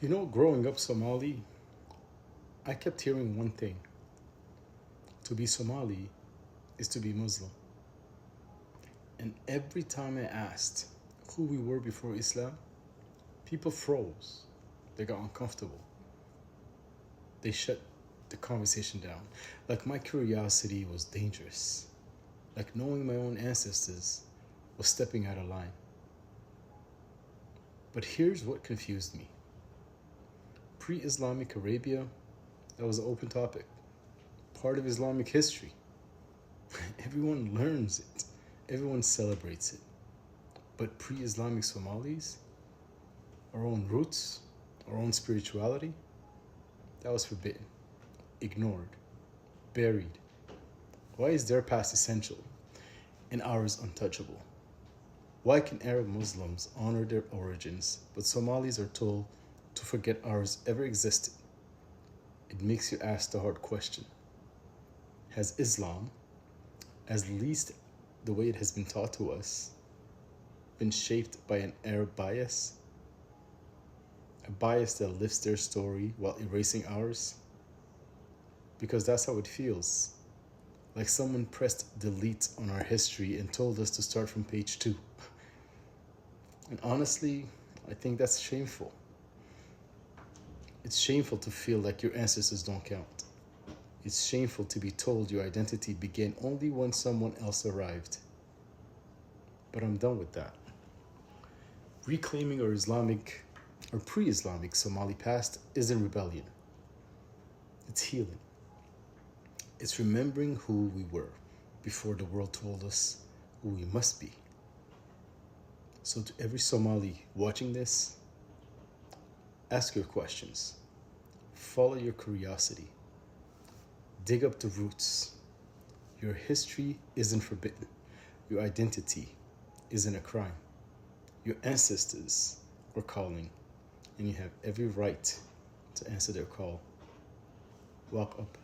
Growing up Somali, I kept hearing one thing: to be Somali is to be Muslim. And every time I asked who we were before Islam, people froze. They got uncomfortable. They shut the conversation down. Like my curiosity was dangerous. Like knowing my own ancestors was stepping out of line. But here's what confused me. Pre-Islamic Arabia, that was an open topic. Part of Islamic history. Everyone learns it. Everyone celebrates it. But pre-Islamic Somalis, our own roots, our own spirituality, that was forbidden, ignored, buried. Why is their past essential and ours untouchable? Why can Arab Muslims honor their origins, but Somalis are told to forget ours ever existed? It makes you ask the hard question. Has Islam, at least the way it has been taught to us, been shaped by an Arab bias? A bias that lifts their story while erasing ours? Because that's how it feels. Like someone pressed delete on our history and told us to start from page 2. And honestly, I think that's shameful. It's shameful to feel like your ancestors don't count. It's shameful to be told your identity began only when someone else arrived. But I'm done with that. Reclaiming our Islamic or pre-Islamic Somali past isn't rebellion. It's healing. It's remembering who we were before the world told us who we must be. So to every Somali watching this, ask your questions. Follow your curiosity. Dig up the roots. Your history isn't forbidden. Your identity isn't a crime. Your ancestors are calling, and you have every right to answer their call. Waaq Up.